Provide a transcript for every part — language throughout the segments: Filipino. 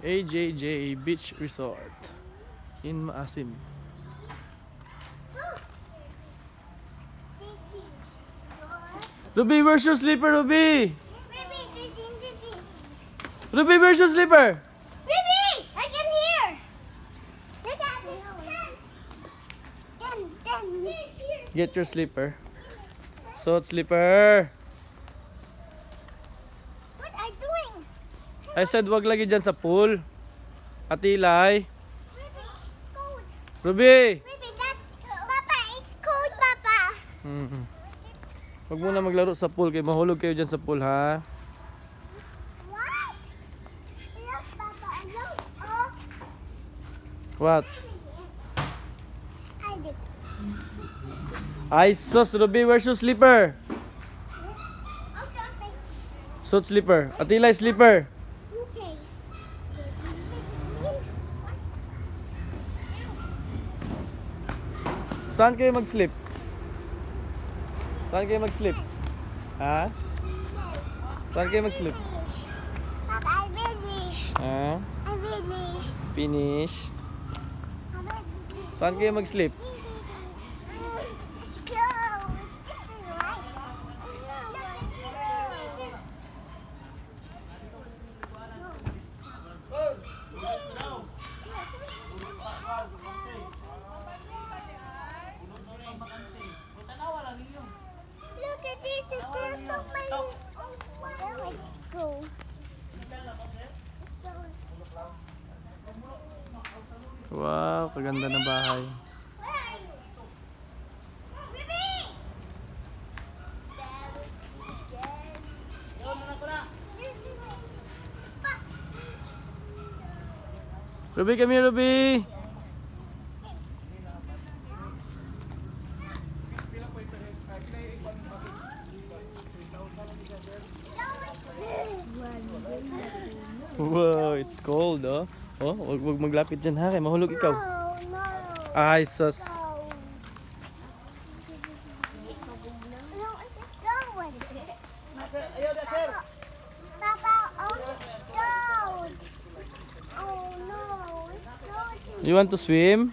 AJJ Beach Resort in Maasim. Ruby, where's your slipper, Ruby? Ruby, where's your slipper? I can hear. Look at me. Get your slipper. So, slipper. What are you doing? I said wag lagi dyan sa pool. Atilay. Baby, it's cold. Ruby! Baby, that's cold. Papa, it's cold, Papa. Wag muna maglaro sa pool kay mahulog kayo dyan sa pool, ha? What? Look, Papa, look. Oh, What? I did. Ay, sus, Ruby, where's your slipper? Okay, thanks. Suit slipper. Atilay, slipper. Okay. Saan kayo mag-slip? Saan kayo mag-slip? Ha? Saan kayo mag-slip? Papa, I finish. Ha? I finish. Finish. Saan kayo mag-slip? Let's go. This is right. Look at this. Look at this. There's so many. Let's go. Wow, kaganda ng bahay. Where are you? Baby! Ruby, come here, Ruby. Wow, it's cold, oh. Oh, wag maglapit dyan, ha? Kaya mahulog ikaw. No. Ay, sus. No, it's going. Papa, oh, it's cold. Oh no, it's cold. You want to swim?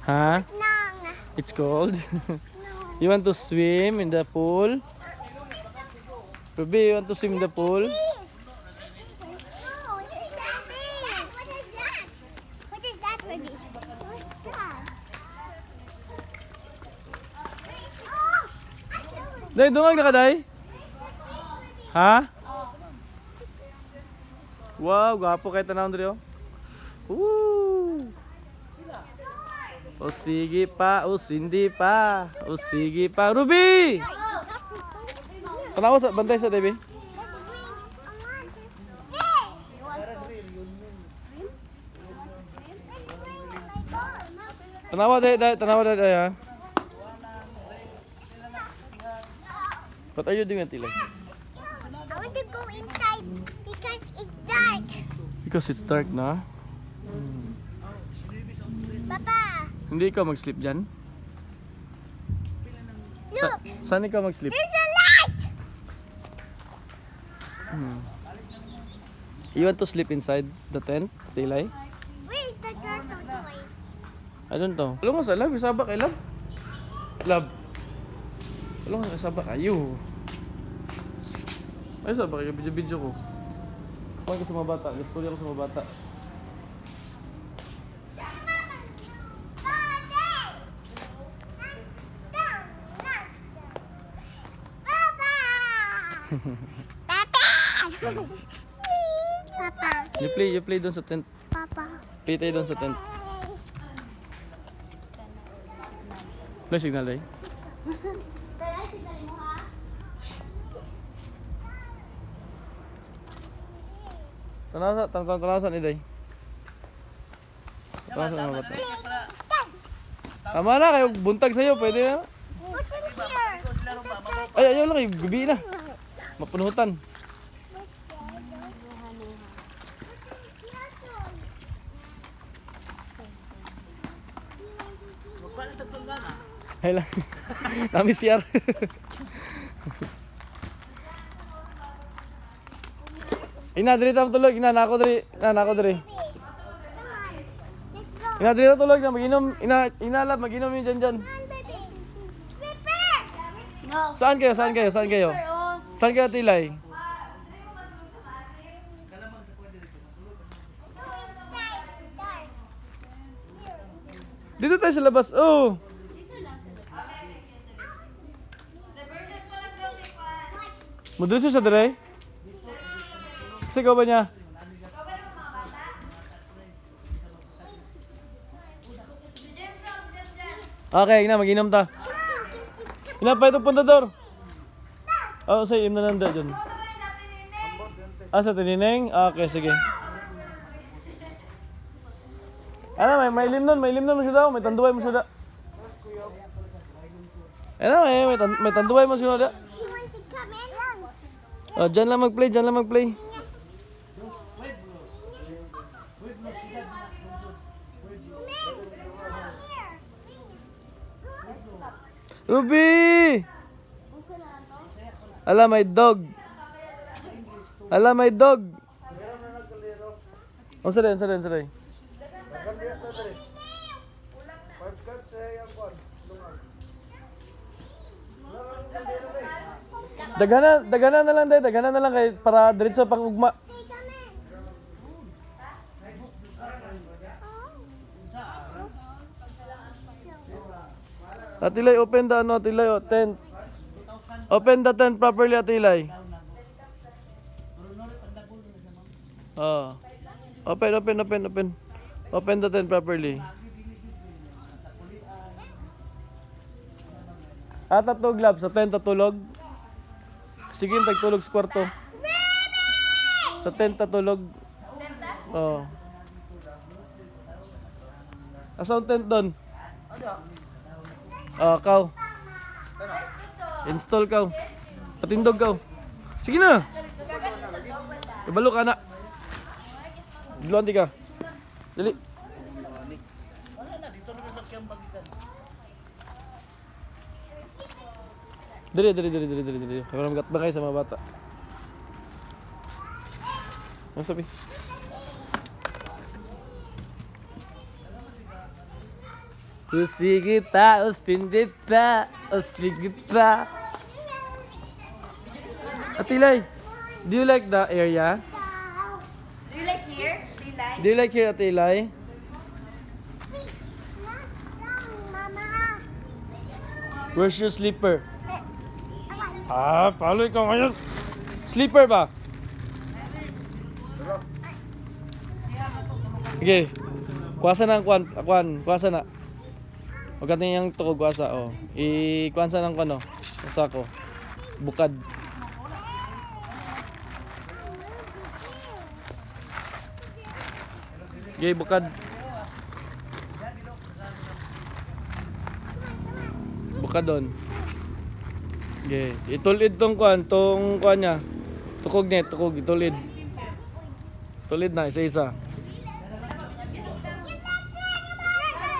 Ha? Nang. It's cold. No. You want to swim in the pool? Ruby, you want to swim in the pool? What is that? What is that, baby? What's that? Oh! Day, dungag na ka, Day? Ha? Wow, gwapo kayo tanawon diri, oh. Woo! O sige pa, o hindi pa. O sige pa. Ruby! Tanawa sa bantay sa Day, Tanawa Day, tanawa Day, ha? What are you doing, Atilay? I want to go inside because it's dark. Because it's dark na. Papa, Hindi ikaw mag-sleep dyan? look. Saan ikaw mag-sleep? There's a light. You want to sleep inside the tent, Atilay? Where is the turtle toy? I don't know. Alam mo sa lab, isabak kay lab. Lab. Alam mo sa isabak kayo. Ay, sabak kayo, video ko. Kumain ko sa mga bata, gusto ako sa mga bata. Papa. You play doon sa tent. Papa. Play tayo doon sa tent. Play signal day. Tanasan ni day. Tanasan mga bata. Tama na, kayo buntag sa'yo, pwede na. What's in here? Ay, ayaw lang kayo, gabi na. Mapunuhutan. Ay lang. Kami siyar. Ina, diri ta tulog. Ina, nako diri. Ina, nako diri. Come on. Let's go. Ina, diri ta tulog na maginom. Inalap, maginom yun dyan dyan. Come on, baby. Slipper. No. Saan kayo? Saan kayo? Saan kayo? Oh. Saan kayo, Tilay? Dito tayo sa labas. Oh. Maduso siya dire? Kasi ikaw ba niya? Okay, na mag-inom ta. Ina pa ito puntador. Oh, say im na nanda dyan. Sa tinineng? Okay, sige. Ano, may limnon mo siya daw. May tanduay mo siya daw. Ano, may tanduay mo siya daw. You want to come in? Oh, dyan lang mag-play, dyan lang mag-play. Ruby! Ala, may dog. Ala, may dog. Oh, saray. Dagana na lang, dagana na lang kay para diretso pang ugma. Hey, come in. Atilay, open the ano, Atilay, tent. Open the tent properly, Atilay. Oh. Open. Open the tent properly. Tatulog lab sa tent tatulog. Sige, tagtulog sa kwarto. Sa tent tatulog. Oh. Asa ang tent doon? Oh, kau. Install kau. Patindog kau. Sige na. Ibalo ka na. Duluan di ka. Dali. Dali. Para magatbang kayo sa mga bata. Ano sabi? Usigi pa, uspindi pa, usigi pa. Atilay, do you like the area? Do you like here? Dilay? Do you like here, Atilay? Mama. Where's your slipper? Palo ikaw ngayon. Slipper ba? Sige. Kuwasa na ang kwan. Kuwasa na. Huwag natin yung tukog kuwasa. Oh. I-kuwansa ng kwan, oh. Kuwasa ko. Bukad. Okay, bukad. Bukad doon. Okay. Itulid tong kwan niya. Tukog niya, itulid. Tulid na, isa-isa.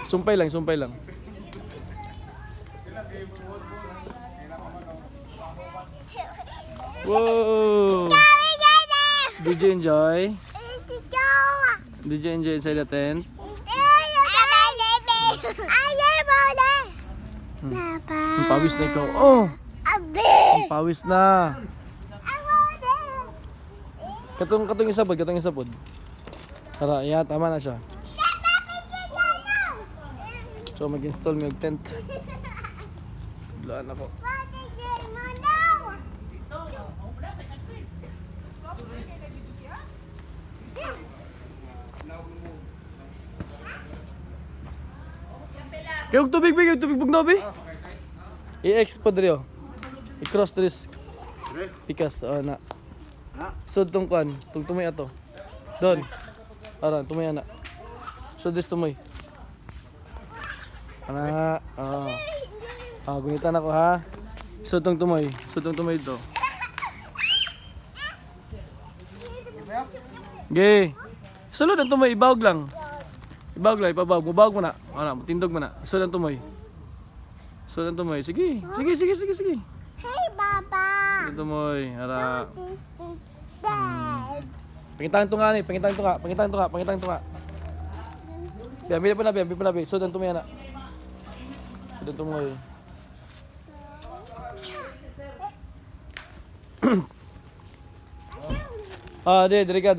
Sumpay lang. Whoa! Did you enjoy? Did you enjoy inside the tent? Ang pawis na ikaw. Oh! Ang pawis na. Katong isabod. Tara, yeah, tama na siya. So mag-install mo yung tent. Bulaan ako. Kayong tubig bugnabi? I-X po diri, oh. I-cross dris. Pikas, na. Sud tong kwan, tong tumoy ato. Don. Ara, tumoy ana. Sud dris tumoy. Ana, gunitan ako ha. Sud tong tumoy to. Ge. Sulod ang tumoy, ibawag lang. Ibawag mo na. Ana, tindog mo na. Sud ang tumoy. Sige. Hey, Baba. Sud ang tumoy, ara. This is Dad. Pangitan to nga ni, pangitan to nga, pangitan to nga, pangitan to nga. Biar bila pun nabi. Sudan tu mana? Sudan tu mo. Ah, dari ka.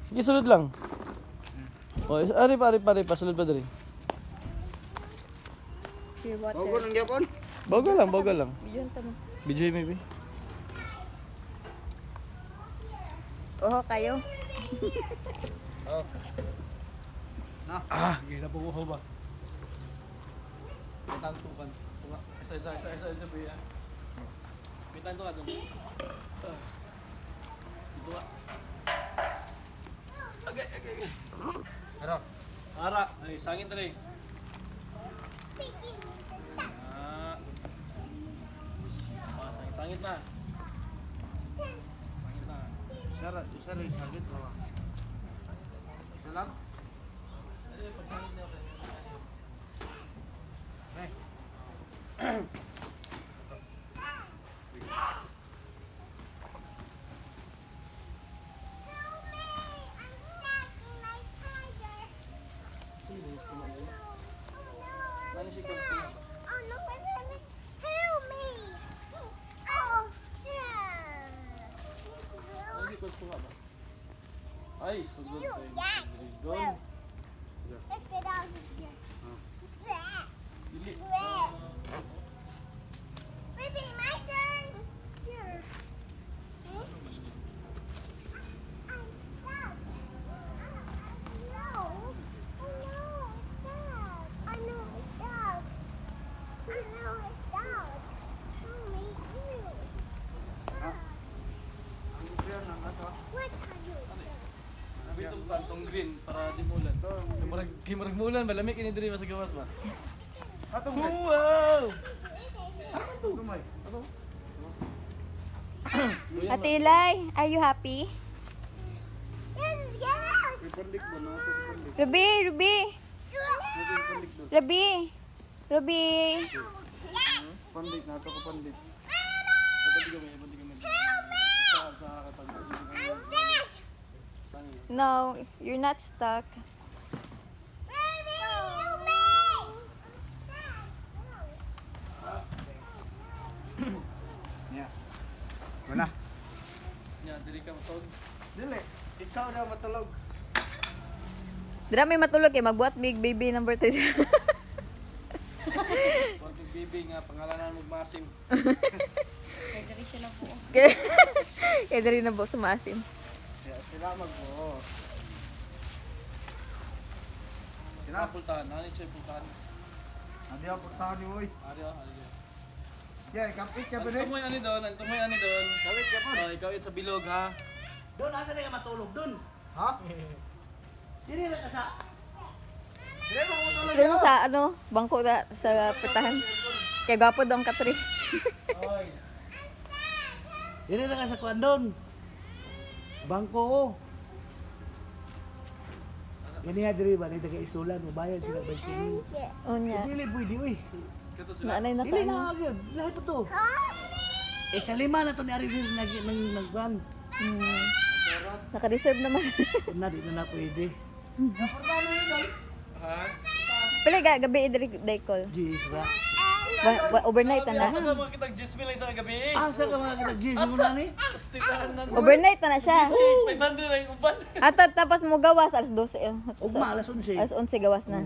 Sige, sulod lang. Oh, ari pa, sulod pa dari. Here, water. Bago nang gyapon. Bagal lang. Bigyan tamo. BJ maybe. Oh, kayo. Oh. Ah, gila po ko ba? Kitan to kan. Tunga. Isa biya. Kitan to ka dong. Ito nga. Okay. Ano? Ara, ay sangin tali. Ah. Sangit na. Sangit na. Sara, sagit mo. Salam. Oh no, help me! Oh, yeah. Ay, sugod You, tayo. that is gross. Let's get out of here. Bleh. Dili. Bleh. Baby, my turn. Here. I'm stuck. No. I know it's stuck. Oh, me too. Ang clear nang ato. What are you doing? Sabi itong kantong green para di mulan. Kimurag mulan, malamig ini diri sa gawas ba? Atong Wow! Tumay. Ate Eli, are you happy? Yes, yes. Ipandik ba na ato ipandik? Ruby! Nato ipandik do. Ruby! Pandik na ato ko pandik. Ibanti kami. Sa katag. No, you're not stuck. Baby, help me. Nya. Wala. Ya, diri ka matod. Dili. Ikaw daw matulog. Dira may matulog eh, magbuhat big baby number 3. Wag yung bibi nga pangalanan mo masim. Kaya diri na po sumasim. Sila magbuo. Kina pultahan, ano siya pultahan? Adi ako puntahan ni Uy. Ari. Yeah, kapit ka ba Ito mo ani doon. Kapit ka po. Oh, ikaw yun sa bilog ha. Doon, asa na ka matulog? Doon. Ha? Dili na ka sa... Dili mo matulog Dito sa ano, bangko na sa petahan. Kaya gwapo daw ang katri. Oy. Dili na ka sa kuwan doon. Bangko ko. Gani nga diri ba, nita ka isulan, mabayad sila 20. O niya. Dili pwede, uy. Kato sila. Naanay na Dili tayo. na agad, lahat pa to. Kalima na to ni Ari diri nagban. Naka-reserve naman. Na di na pwede. Ha? Pili gabi diri daykol. Jeez, ra. Overnight na Asa na. ka mga kitag 10 lang sa gabi. Asa ka mga kita Jeez, mo na ni? Stilahan na. Overnight na siya. 500 lang yung uban. Ato tapos mo gawas alas 12. Ugma alas 11. Alas 11 gawas na.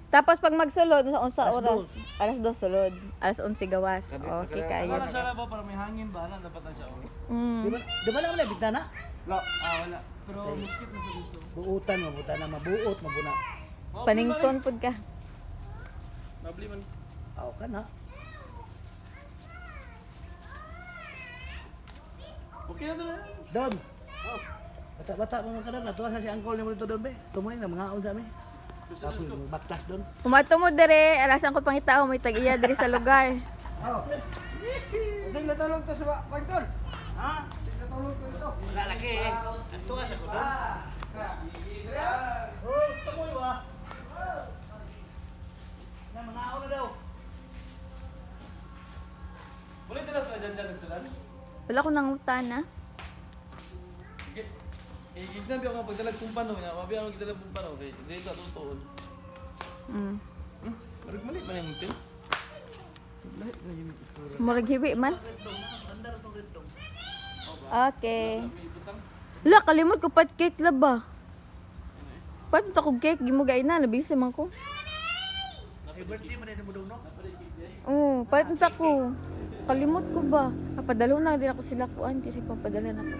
Tapos pag magsulod sa Alas oras, alas 2 sulod. Alas 11 gawas. Okay kayo. Wala siya na ba para may hangin ba? Dapat na siya. Mm. Di ba na bigtana? Lo. Wala. Pero muskit na sa dito. Buutan, mabuta na, mabuot, mabuna. Panington pud ka. Mabli man. Aw ka na. Okay na to. Don. Bata-bata mo ka na, natuwa sa si uncle ni mo dito doon be. Tumoy na mga sa amin. Tapos baktas doon. Umato mo dire, alasan ko pangitao mo tag-iya dire sa lugar. Oh. Sing natulog to sa pagkon. Ha? Sing natulog to ito. Wala lagi eh. Natuwa sa ko doon. Oh, tumoy wa. Na mga na daw. Ulit tilas na dyan nagsulan. Wala ko nang utana. Ignabi ako pagdalag kong pano niya. Mabi ako magdalag kong pano. Okay, dito atong tuon. Mm. Marag mali man yung muntin. Lahat na yung itura. Murag hiwi man. Okay. La, kalimot ko pat cake la ba? Pat ta kog cake gimugay na nabisi man ko. Ay, birthday mo na mo daw, no? Oh, pat ta ko. Kalimot ko ba? Papadalo na din ako sila kuan kasi papadala na ko.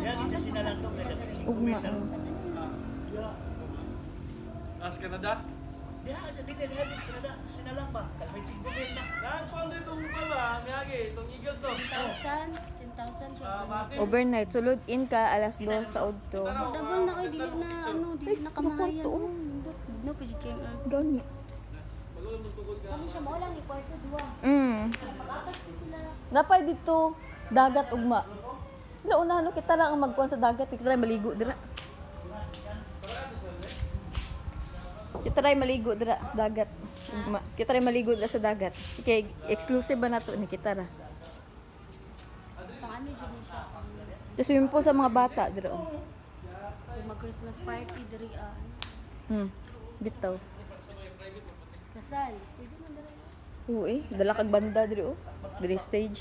Yan, isa sinalang to. Ugma. As Canada? Diha, sa dinil, habis Canada, sinalang ba? Kalmay sigbuhin na. Nagpal itong pala, miyagi, itong Eagles to. 10,000 siya. Masin. Overnight sulod in ka alas 2 sa udto. Double na kayo, dili na ano, dili na kamahayan. Kwarto. No, pa siya kayong earth. Gani. Kani siya, mao lang ni kwarto, duwa. Napay dito dagat ugma. Wala unahan no kita lang ang magkuan sa dagat, kita lang maligo dira. Kita ray maligo dira sa dagat. Ugma. Kita ray maligo dira sa dagat. Kay exclusive ba nato ni kita ra. Pang ano dyan ni siya. Sa swimming pool sa mga bata dira. Oh. Mag-Christmas party, diri Bitaw. kasal. Pwede man diri. Oo dala kag banda diri oh. Diri stage.